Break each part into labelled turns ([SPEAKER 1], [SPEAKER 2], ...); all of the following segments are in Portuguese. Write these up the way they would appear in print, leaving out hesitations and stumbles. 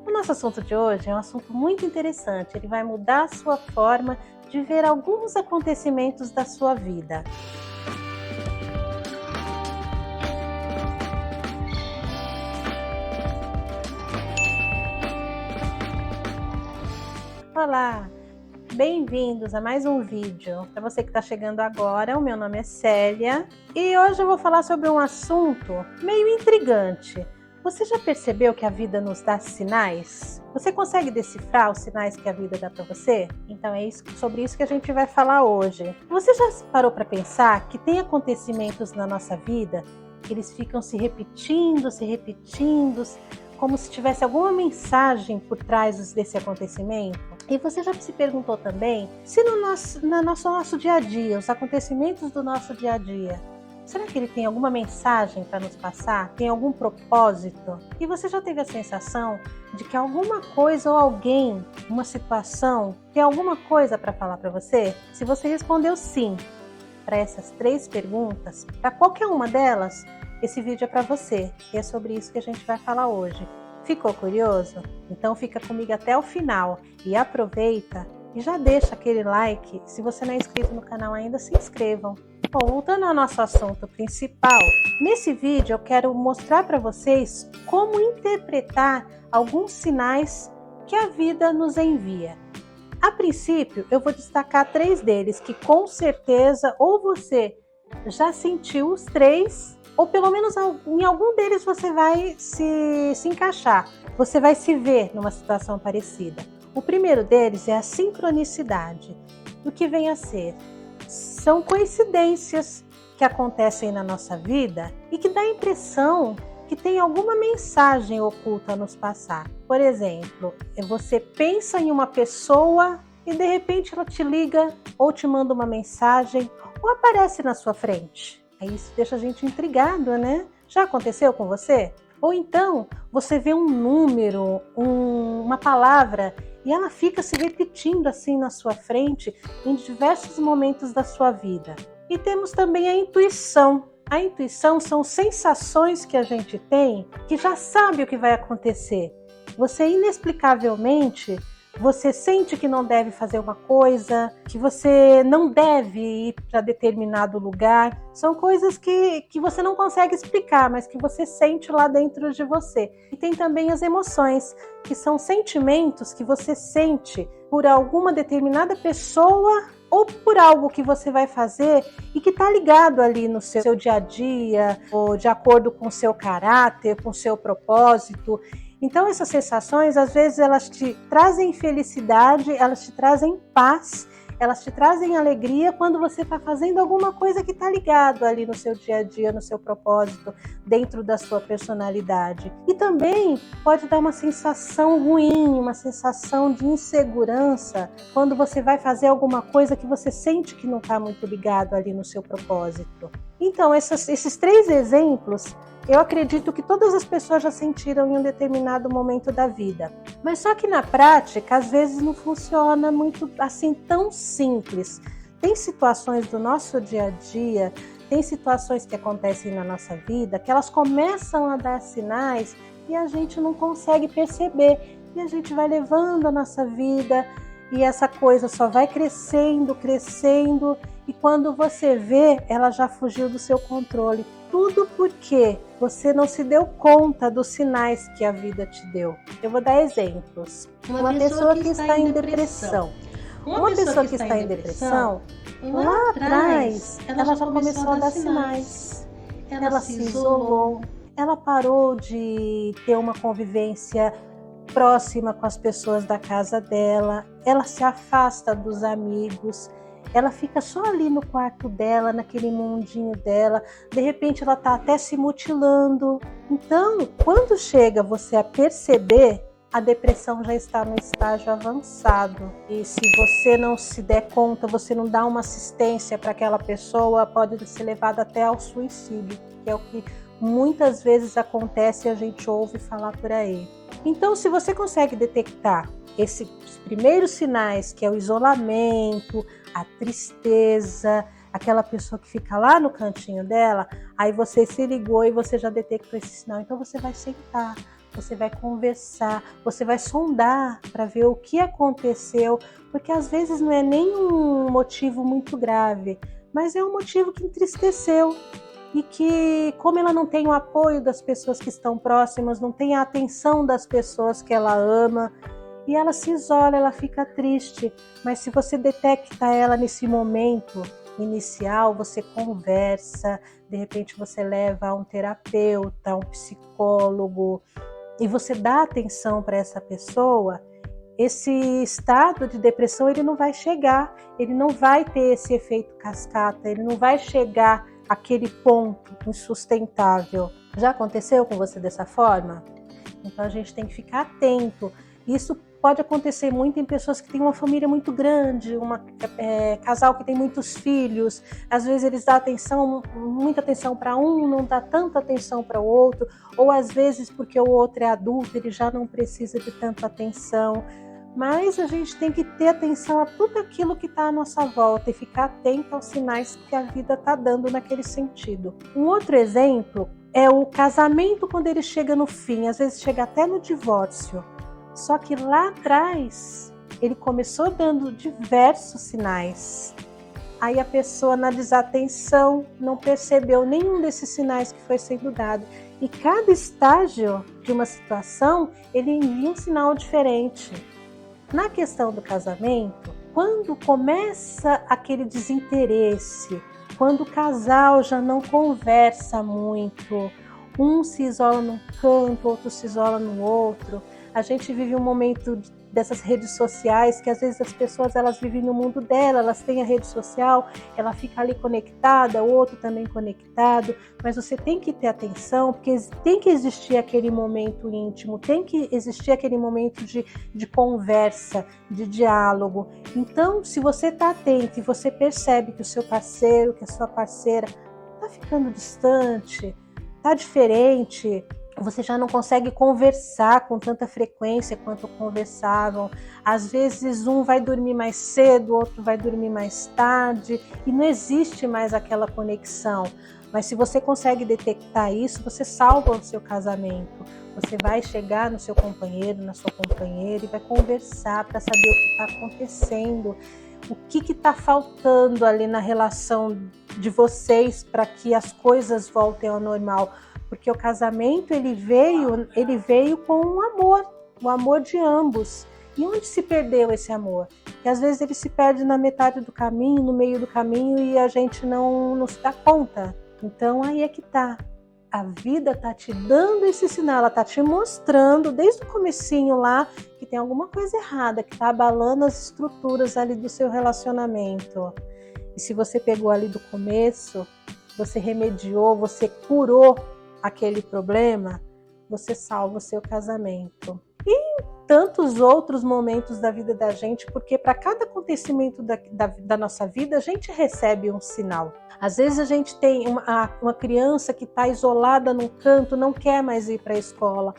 [SPEAKER 1] O nosso assunto de hoje é um assunto muito interessante. Ele vai mudar a sua forma de ver alguns acontecimentos da sua vida. Olá, bem-vindos a mais um vídeo. Para você que está chegando agora, o meu nome é Célia e hoje eu vou falar sobre um assunto meio intrigante. Você já percebeu que a vida nos dá sinais? Você consegue decifrar os sinais que a vida dá para você? Então é sobre isso que a gente vai falar hoje. Você já parou para pensar que tem acontecimentos na nossa vida que eles ficam se repetindo, como se tivesse alguma mensagem por trás desse acontecimento? E você já se perguntou também se no nosso dia a dia, os acontecimentos do nosso dia a dia, será que ele tem alguma mensagem para nos passar? Tem algum propósito? E você já teve a sensação de que alguma coisa ou alguém, uma situação, tem alguma coisa para falar para você? Se você respondeu sim para essas 3 perguntas, para qualquer uma delas, esse vídeo é para você. E é sobre isso que a gente vai falar hoje. Ficou curioso? Então fica comigo até o final e aproveita e já deixa aquele like. Se você não é inscrito no canal ainda, se inscrevam. Bom, voltando ao nosso assunto principal, nesse vídeo eu quero mostrar para vocês como interpretar alguns sinais que a vida nos envia. A princípio, eu vou destacar 3 deles que com certeza ou você já sentiu os 3, ou pelo menos em algum deles você vai se encaixar, você vai se ver numa situação parecida. O primeiro deles é a sincronicidade. O que vem a ser? São coincidências que acontecem na nossa vida e que dá a impressão que tem alguma mensagem oculta a nos passar. Por exemplo, você pensa em uma pessoa e de repente ela te liga ou te manda uma mensagem ou aparece na sua frente. Aí isso deixa a gente intrigado, né? Já aconteceu com você? Ou então você vê um número, uma palavra e ela fica se repetindo assim na sua frente em diversos momentos da sua vida. E temos também a intuição. A intuição são sensações que a gente tem que já sabe o que vai acontecer. Você inexplicavelmente, você sente que não deve fazer uma coisa, que você não deve ir para determinado lugar. São coisas que você não consegue explicar, mas que você sente lá dentro de você. E tem também as emoções, que são sentimentos que você sente por alguma determinada pessoa ou por algo que você vai fazer e que está ligado ali no seu dia a dia, ou de acordo com o seu caráter, com o seu propósito. Então essas sensações, às vezes elas te trazem felicidade, elas te trazem paz, elas te trazem alegria quando você está fazendo alguma coisa que está ligado ali no seu dia a dia, no seu propósito, dentro da sua personalidade. E também pode dar uma sensação ruim, uma sensação de insegurança quando você vai fazer alguma coisa que você sente que não está muito ligado ali no seu propósito. Então esses 3 exemplos, eu acredito que todas as pessoas já sentiram em um determinado momento da vida. Mas só que na prática, às vezes não funciona muito assim tão simples. Tem situações do nosso dia a dia, tem situações que acontecem na nossa vida, que elas começam a dar sinais e a gente não consegue perceber. E a gente vai levando a nossa vida e essa coisa só vai crescendo, e quando você vê, ela já fugiu do seu controle. Tudo porque você não se deu conta dos sinais que a vida te deu. Eu vou dar exemplos. Uma pessoa que está em depressão. Uma pessoa que está em depressão, lá atrás, ela já começou a dar sinais. Ela se isolou, ela parou de ter uma convivência próxima com as pessoas da casa dela, ela se afasta dos amigos, ela fica só ali no quarto dela, naquele mundinho dela, de repente ela está até se mutilando. Então, quando chega você a perceber, a depressão já está no estágio avançado. E se você não se der conta, você não dá uma assistência para aquela pessoa, pode ser levada até ao suicídio, que é o que muitas vezes acontece e a gente ouve falar por aí. Então, se você consegue detectar esses primeiros sinais, que é o isolamento, a tristeza, aquela pessoa que fica lá no cantinho dela, aí você se ligou e você já detectou esse sinal. Então você vai sentar, você vai conversar, você vai sondar para ver o que aconteceu, porque às vezes não é nem um motivo muito grave, mas é um motivo que entristeceu e que, como ela não tem o apoio das pessoas que estão próximas, não tem a atenção das pessoas que ela ama, e ela se isola, ela fica triste. Mas se você detecta ela nesse momento inicial, você conversa, de repente você leva a um terapeuta, a um psicólogo, e você dá atenção para essa pessoa, esse estado de depressão ele não vai chegar, ele não vai ter esse efeito cascata, ele não vai chegar àquele ponto insustentável. Já aconteceu com você dessa forma? Então a gente tem que ficar atento. Isso pode acontecer muito em pessoas que têm uma família muito grande, casal que tem muitos filhos. Às vezes eles dão muita atenção para um, não dá tanta atenção para o outro, ou às vezes porque o outro é adulto, ele já não precisa de tanta atenção. Mas a gente tem que ter atenção a tudo aquilo que está à nossa volta e ficar atento aos sinais que a vida está dando naquele sentido. Um outro exemplo é o casamento quando ele chega no fim, às vezes chega até no divórcio. Só que lá atrás, ele começou dando diversos sinais. Aí a pessoa, na desatenção, não percebeu nenhum desses sinais que foi sendo dado. E cada estágio de uma situação, ele envia um sinal diferente. Na questão do casamento, quando começa aquele desinteresse, quando o casal já não conversa muito, um se isola num canto, outro se isola no outro, a gente vive um momento dessas redes sociais que às vezes as pessoas elas vivem no mundo dela, elas têm a rede social, ela fica ali conectada, o outro também conectado, mas você tem que ter atenção, porque tem que existir aquele momento íntimo, tem que existir aquele momento de conversa, de diálogo. Então, se você está atento e você percebe que o seu parceiro, que a sua parceira está ficando distante, está diferente, você já não consegue conversar com tanta frequência quanto conversavam. Às vezes um vai dormir mais cedo, o outro vai dormir mais tarde e não existe mais aquela conexão. Mas se você consegue detectar isso, você salva o seu casamento. Você vai chegar no seu companheiro, na sua companheira e vai conversar para saber o que está acontecendo, o que está faltando ali na relação de vocês para que as coisas voltem ao normal. Porque o casamento ele veio com o amor de ambos. E onde se perdeu esse amor? Porque às vezes ele se perde na metade do caminho, no meio do caminho e a gente não se dá conta. Então aí é que tá. A vida tá te dando esse sinal, ela tá te mostrando desde o comecinho lá que tem alguma coisa errada, que tá abalando as estruturas ali do seu relacionamento. E se você pegou ali do começo, você remediou, você curou aquele problema, você salva o seu casamento. E tantos outros momentos da vida da gente, porque para cada acontecimento da nossa vida, a gente recebe um sinal. Às vezes a gente tem uma criança que está isolada num canto, não quer mais ir para a escola.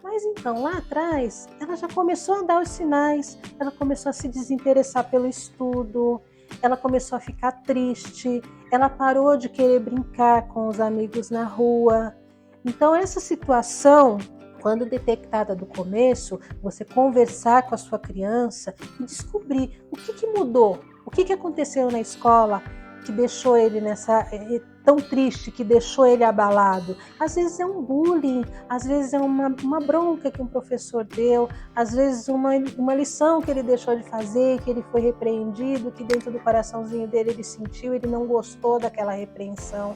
[SPEAKER 1] Mas então, lá atrás, ela já começou a dar os sinais, ela começou a se desinteressar pelo estudo, ela começou a ficar triste, ela parou de querer brincar com os amigos na rua. Então, essa situação, quando detectada do começo, você conversar com a sua criança e descobrir o que mudou, o que aconteceu na escola que deixou ele tão triste, que deixou ele abalado. Às vezes é um bullying, às vezes é uma bronca que um professor deu, às vezes uma lição que ele deixou de fazer, que ele foi repreendido, que dentro do coraçãozinho dele ele sentiu, ele não gostou daquela repreensão.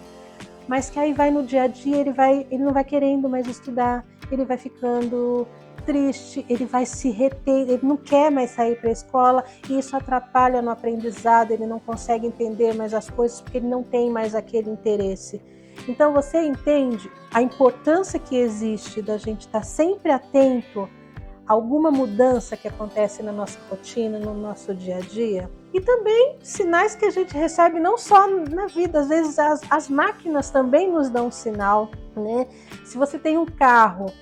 [SPEAKER 1] Mas que aí vai no dia a dia, ele não vai querendo mais estudar, ele vai ficando triste, ele vai se reter, ele não quer mais sair para a escola e isso atrapalha no aprendizado, ele não consegue entender mais as coisas porque ele não tem mais aquele interesse. Então você entende a importância que existe da gente estar sempre atento a alguma mudança que acontece na nossa rotina, no nosso dia a dia? E também sinais que a gente recebe não só na vida, às vezes as máquinas também nos dão um sinal, né? Se você tem um carro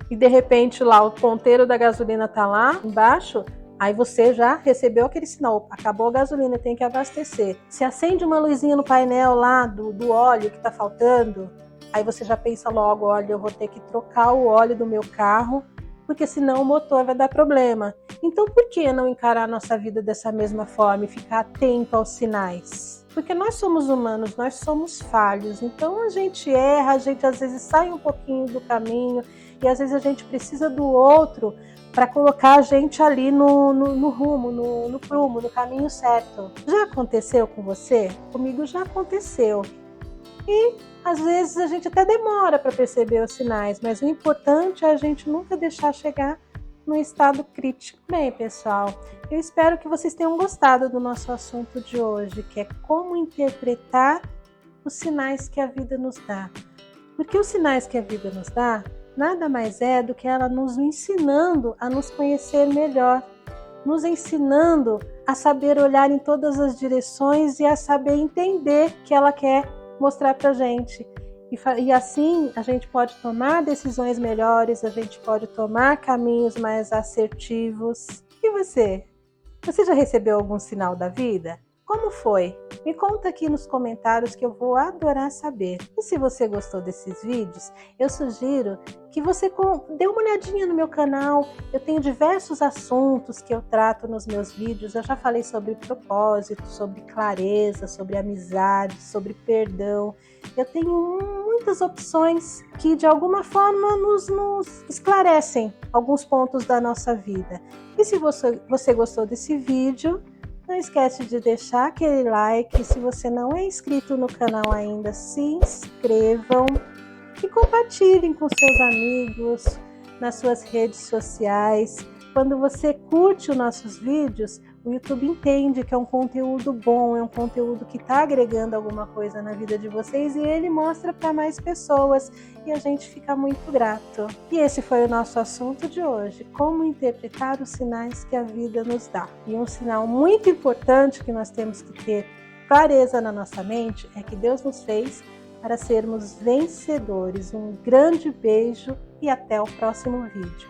[SPEAKER 1] e de repente lá o ponteiro da gasolina está lá embaixo, aí você já recebeu aquele sinal, acabou a gasolina, tem que abastecer. Se acende uma luzinha no painel lá do óleo que está faltando, Aí você já pensa logo, olha, eu vou ter que trocar o óleo do meu carro, porque senão o motor vai dar problema. Então por que não encarar a nossa vida dessa mesma forma e ficar atento aos sinais? Porque nós somos humanos, nós somos falhos, então a gente erra, a gente às vezes sai um pouquinho do caminho e às vezes a gente precisa do outro para colocar a gente ali no rumo, no prumo, no caminho certo. Já aconteceu com você? Comigo já aconteceu. E às vezes a gente até demora para perceber os sinais, mas o importante é a gente nunca deixar chegar no estado crítico. Bem, pessoal, eu espero que vocês tenham gostado do nosso assunto de hoje, que é como interpretar os sinais que a vida nos dá. Porque os sinais que a vida nos dá nada mais é do que ela nos ensinando a nos conhecer melhor, nos ensinando a saber olhar em todas as direções e a saber entender o que ela quer mostrar pra gente. E assim a gente pode tomar decisões melhores, a gente pode tomar caminhos mais assertivos. E você? Você já recebeu algum sinal da vida? Como foi? Me conta aqui nos comentários que eu vou adorar saber. E se você gostou desses vídeos, eu sugiro que você dê uma olhadinha no meu canal. Eu tenho diversos assuntos que eu trato nos meus vídeos. Eu já falei sobre propósito, sobre clareza, sobre amizade, sobre perdão. Eu tenho muitas opções que de alguma forma nos esclarecem alguns pontos da nossa vida. E se você gostou desse vídeo, não esquece de deixar aquele like. Se você não é inscrito no canal ainda, se inscrevam e compartilhem com seus amigos nas suas redes sociais. Quando você curte os nossos vídeos, o YouTube entende que é um conteúdo bom, é um conteúdo que está agregando alguma coisa na vida de vocês e ele mostra para mais pessoas e a gente fica muito grato. E esse foi o nosso assunto de hoje, como interpretar os sinais que a vida nos dá. E um sinal muito importante que nós temos que ter clareza na nossa mente é que Deus nos fez para sermos vencedores. Um grande beijo e até o próximo vídeo.